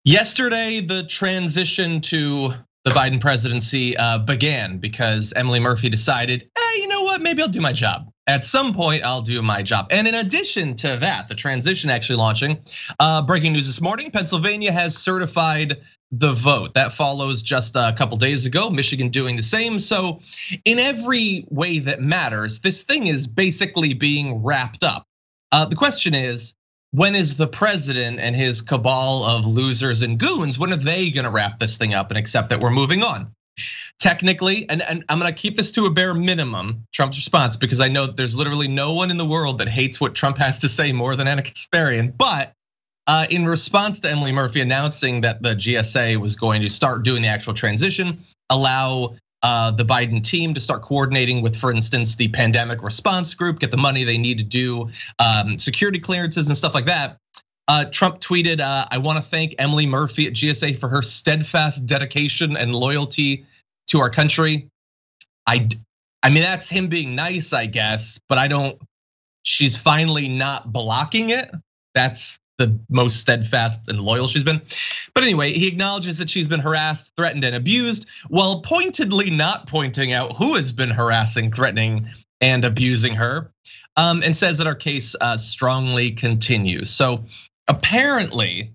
Yesterday, the transition to the Biden presidency began because Emily Murphy decided, hey, you know what? Maybe I'll do my job. At some point, I'll do my job. And in addition to that, the transition actually launching. Breaking news this morning, Pennsylvania has certified the vote. That follows just a couple days ago, Michigan doing the same. So in every way that matters, this thing is basically being wrapped up. The question is, when is the president and his cabal of losers and goons, when are they gonna wrap this thing up and accept that we're moving on? Technically, and I'm gonna keep this to a bare minimum, Trump's response, because I know there's literally no one in the world that hates what Trump has to say more than Anna Kasparian. But in response to Emily Murphy announcing that the GSA was going to start doing the actual transition, allow the Biden team to start coordinating with, for instance, the pandemic response group, get the money they need to do security clearances and stuff like that. Trump tweeted, I wanna thank Emily Murphy at GSA for her steadfast dedication and loyalty to our country. I mean, that's him being nice, I guess, but she's finally not blocking it. That's the most steadfast and loyal she's been. But anyway, he acknowledges that she's been harassed, threatened, and abused, while pointedly not pointing out who has been harassing, threatening, and abusing her, and says that our case strongly continues. So apparently,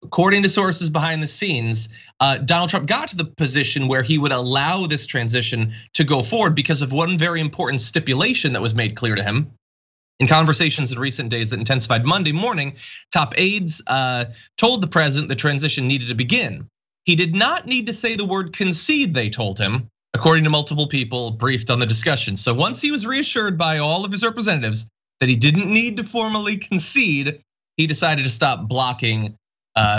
according to sources behind the scenes, Donald Trump got to the position where he would allow this transition to go forward because of one very important stipulation that was made clear to him. In conversations in recent days that intensified Monday morning, top aides told the president the transition needed to begin. He did not need to say the word concede, they told him, according to multiple people briefed on the discussion. So once he was reassured by all of his representatives that he didn't need to formally concede, he decided to stop blocking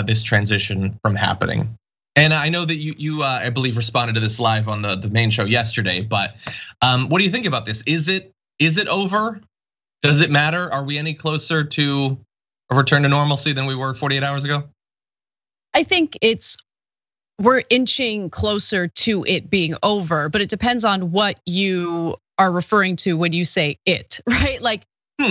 this transition from happening. And I know that you I believe, responded to this live on the main show yesterday, but what do you think about this? Is it over? Does it matter? Are we any closer to a return to normalcy than we were 48 hours ago? I think we're inching closer to it being over, but it depends on what you are referring to when you say it, right? Like,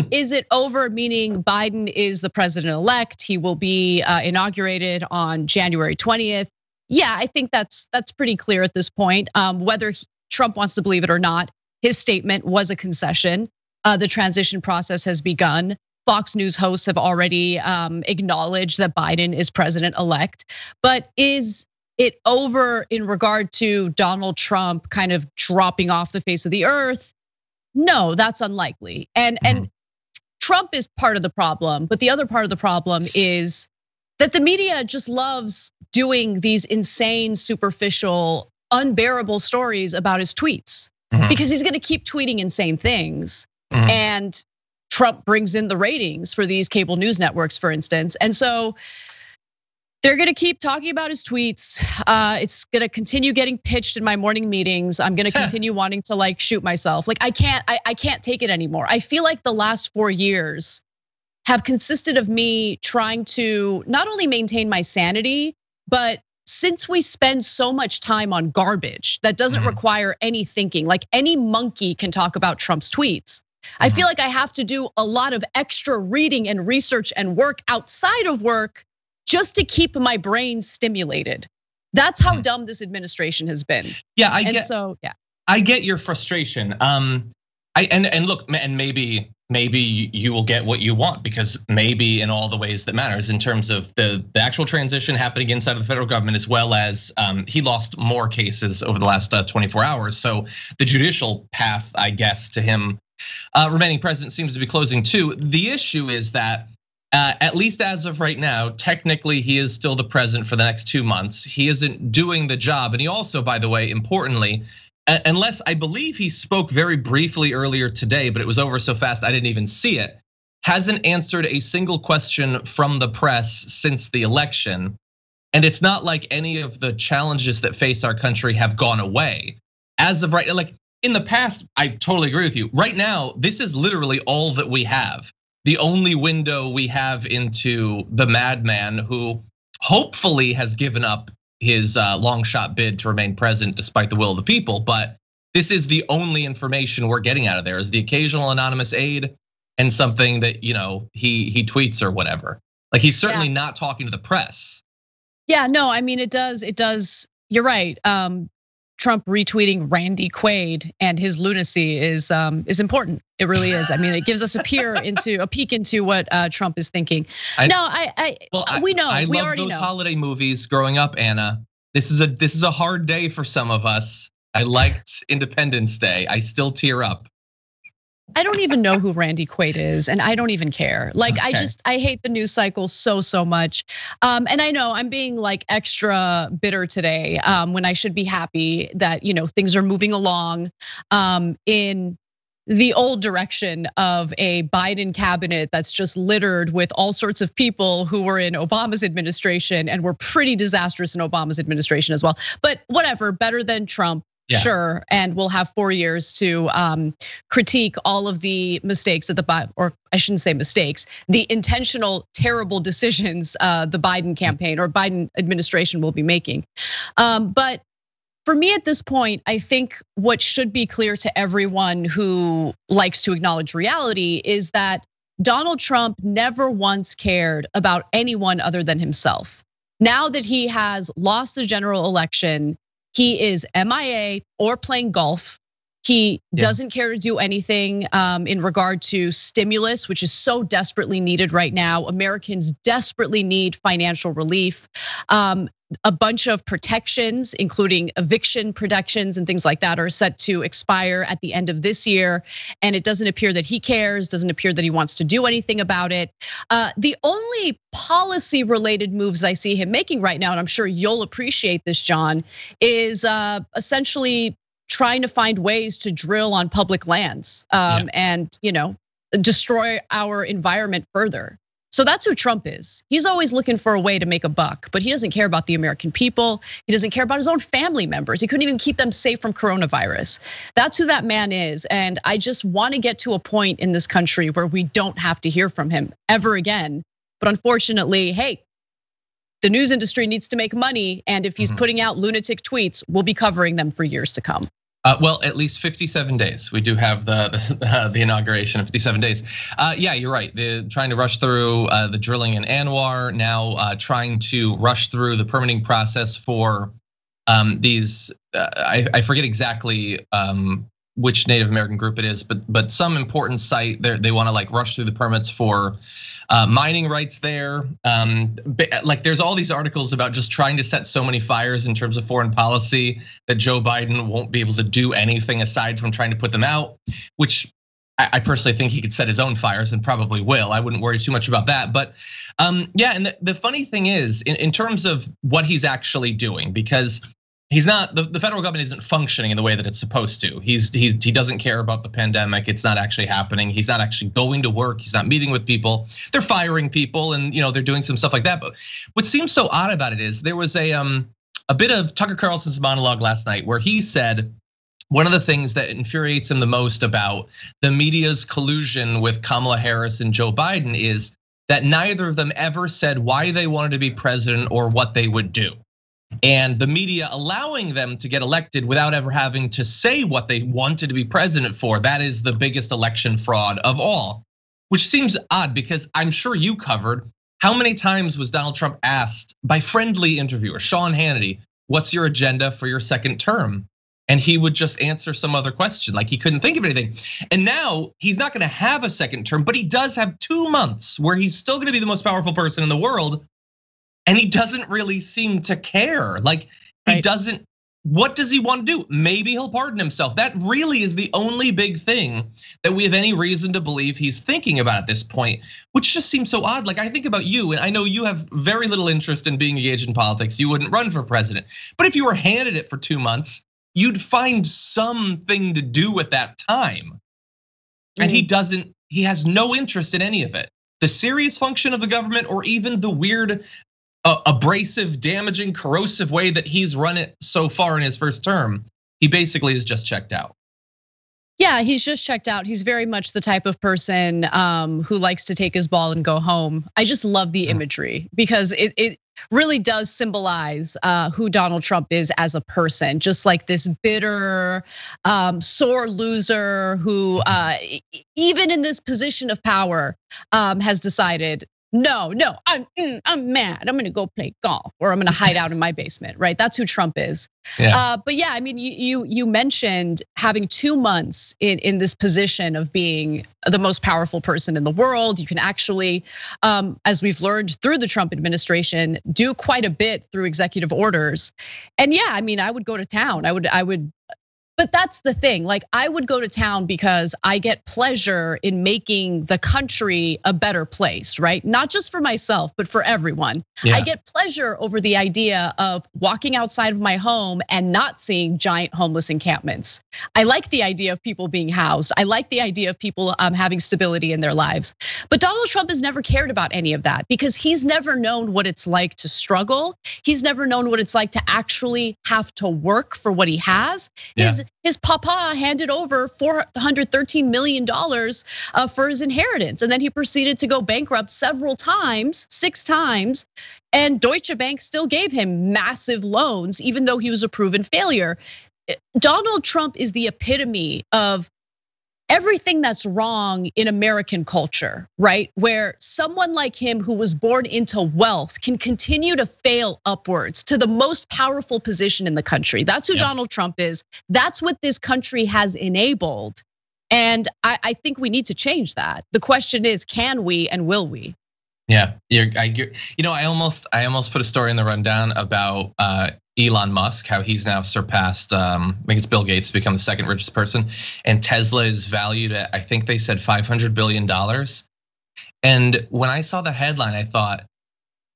is it over meaning Biden is the president-elect? He will be inaugurated on January 20th. Yeah, I think that's pretty clear at this point. Whether Trump wants to believe it or not, his statement was a concession. The transition process has begun. Fox News hosts have already acknowledged that Biden is president-elect. But is it over in regard to Donald Trump kind of dropping off the face of the earth? No, that's unlikely. And Trump is part of the problem, but the other part of the problem is that the media just loves doing these insane, superficial, unbearable stories about his tweets because he's gonna keep tweeting insane things. And Trump brings in the ratings for these cable news networks, for instance. And so they're gonna keep talking about his tweets. It's gonna continue getting pitched in my morning meetings. I'm gonna continue wanting to like shoot myself. Like I can't take it anymore. I feel like the last 4 years have consisted of me trying to not only maintain my sanity, but since we spend so much time on garbage that doesn't require any thinking, like any monkey can talk about Trump's tweets. I feel like I have to do a lot of extra reading and research and work outside of work just to keep my brain stimulated. That's how dumb this administration has been. Yeah, I get your frustration. And look, and maybe you will get what you want because maybe in all the ways that matters in terms of the actual transition happening inside of the federal government, as well as he lost more cases over the last 24 hours. So the judicial path, I guess, to him remaining president seems to be closing too. The issue is that at least as of right now, technically he is still the president for the next 2 months. He isn't doing the job. And he also, by the way, importantly, unless I believe he spoke very briefly earlier today, but it was over so fast I didn't even see it, hasn't answered a single question from the press since the election. And it's not like any of the challenges that face our country have gone away. As of right, like in the past, I totally agree with you. Right now, this is literally all that we have. The only window we have into the madman who hopefully has given up his long shot bid to remain president despite the will of the people. But this is the only information we're getting out of there, is the occasional anonymous aide and something that he tweets or whatever. Like he's certainly not talking to the press. Yeah, no, I mean, it does. It does. You're right. Trump retweeting Randy Quaid and his lunacy is important. It really is. I mean, it gives us a peek into what Trump is thinking. We know. We love those holiday movies growing up, Anna. This is a hard day for some of us. I liked Independence Day. I still tear up. I don't even know who Randy Quaid is, and I don't even care. Like, okay. I hate the news cycle so much. And I know I'm being like extra bitter today when I should be happy that, things are moving along in the old direction of a Biden cabinet that's just littered with all sorts of people who were in Obama's administration and were pretty disastrous in Obama's administration as well. But whatever, better than Trump. Yeah. Sure, and we'll have 4 years to critique all of the mistakes that or I shouldn't say mistakes, the intentional terrible decisions the Biden campaign or Biden administration will be making. But for me at this point, I think what should be clear to everyone who likes to acknowledge reality is that Donald Trump never once cared about anyone other than himself. Now that he has lost the general election, he is MIA or playing golf. He doesn't care to do anything in regard to stimulus, which is so desperately needed right now. Americans desperately need financial relief. A bunch of protections, including eviction protections and things like that, are set to expire at the end of this year. And it doesn't appear that he cares, doesn't appear that he wants to do anything about it. The only policy related moves I see him making right now, and I'm sure you'll appreciate this, John, is essentially trying to find ways to drill on public lands and destroy our environment further. So that's who Trump is. He's always looking for a way to make a buck, but he doesn't care about the American people. He doesn't care about his own family members. He couldn't even keep them safe from coronavirus. That's who that man is. And I just want to get to a point in this country where we don't have to hear from him ever again. But unfortunately, hey, the news industry needs to make money. And if he's putting out lunatic tweets, we'll be covering them for years to come. Well, at least 57 days. We do have the inauguration of 57 days. Yeah, you're right. They're trying to rush through the drilling in Anwar, now trying to rush through the permitting process for these. I forget exactly which Native American group it is, but some important site. They want to like rush through the permits for mining rights there. Like there's all these articles about just trying to set so many fires in terms of foreign policy that Joe Biden won't be able to do anything aside from trying to put them out, which I personally think he could set his own fires and probably will. I wouldn't worry too much about that. But yeah, and the funny thing is in terms of what he's actually doing, because he's not, the federal government isn't functioning in the way that it's supposed to. He doesn't care about the pandemic. It's not actually happening. He's not actually going to work. He's not meeting with people. They're firing people and they're doing some stuff like that. But what seems so odd about it is there was a bit of Tucker Carlson's monologue last night where he said one of the things that infuriates him the most about the media's collusion with Kamala Harris and Joe Biden is that neither of them ever said why they wanted to be president or what they would do. And the media allowing them to get elected without ever having to say what they wanted to be president for, that is the biggest election fraud of all. Which seems odd because I'm sure you covered, how many times was Donald Trump asked by friendly interviewer, Sean Hannity, what's your agenda for your second term? And he would just answer some other question, like he couldn't think of anything. And now he's not gonna have a second term, but he does have 2 months where he's still gonna be the most powerful person in the world. And he doesn't really seem to care. Like he doesn't, what does he want to do? Maybe he'll pardon himself. That really is the only big thing that we have any reason to believe he's thinking about at this point, which just seems so odd. Like I think about you, and I know you have very little interest in being engaged in politics. You wouldn't run for president. But if you were handed it for 2 months, you'd find something to do with that time. And he has no interest in any of it. The serious function of the government or even the weird, abrasive, damaging, corrosive way that he's run it so far in his first term, he basically is just checked out. Yeah, he's just checked out. He's very much the type of person who likes to take his ball and go home. I just love the imagery because it really does symbolize who Donald Trump is as a person, just like this bitter, sore loser who even in this position of power has decided No, I'm mad. I'm gonna go play golf, or I'm gonna hide out in my basement, right? That's who Trump is. Yeah. But yeah, I mean, you mentioned having 2 months in this position of being the most powerful person in the world. You can actually, as we've learned through the Trump administration, do quite a bit through executive orders. And yeah, I mean, I would go to town. I would. But that's the thing, like I would go to town because I get pleasure in making the country a better place, right? Not just for myself, but for everyone. Yeah. I get pleasure over the idea of walking outside of my home and not seeing giant homeless encampments. I like the idea of people being housed. I like the idea of people having stability in their lives. But Donald Trump has never cared about any of that because he's never known what it's like to struggle. He's never known what it's like to actually have to work for what he has. His papa handed over $413 million for his inheritance. And then he proceeded to go bankrupt several times, 6 times. And Deutsche Bank still gave him massive loans, even though he was a proven failure. Donald Trump is the epitome of everything that's wrong in American culture, right? Where someone like him who was born into wealth can continue to fail upwards to the most powerful position in the country. That's who Donald Trump is. That's what this country has enabled. And I think we need to change that. The question is, can we and will we? Yeah, I almost put a story in the rundown about Elon Musk, how he's now surpassed, I think it's Bill Gates, to become the second richest person, and Tesla is valued at, I think they said $500 billion. And when I saw the headline, I thought,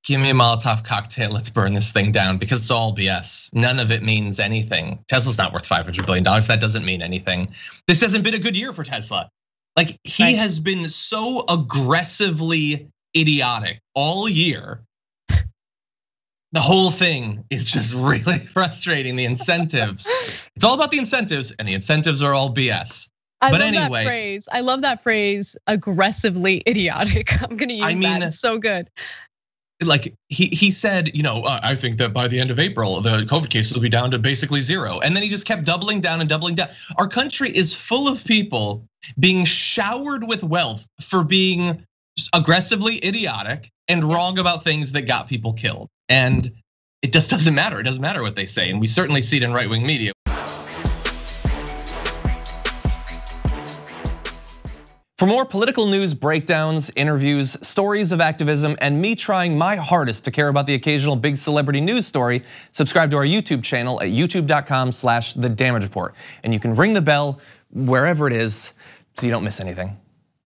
give me a Molotov cocktail, let's burn this thing down, because it's all BS. None of it means anything. Tesla's not worth $500 billion, that doesn't mean anything. This hasn't been a good year for Tesla. Like he has been so aggressively idiotic all year. The whole thing is just really frustrating. The incentives, it's all about the incentives, and the incentives are all BS. I love that phrase, aggressively idiotic. I'm gonna use that, it's so good. Like he said, I think that by the end of April, the COVID cases will be down to basically 0. And then he just kept doubling down and doubling down. Our country is full of people being showered with wealth for being aggressively idiotic and wrong about things that got people killed. And it just doesn't matter. It doesn't matter what they say. And we certainly see it in right-wing media. For more political news breakdowns, interviews, stories of activism, and me trying my hardest to care about the occasional big celebrity news story, subscribe to our YouTube channel at youtube.com/The Damage Report. And you can ring the bell wherever it is so you don't miss anything.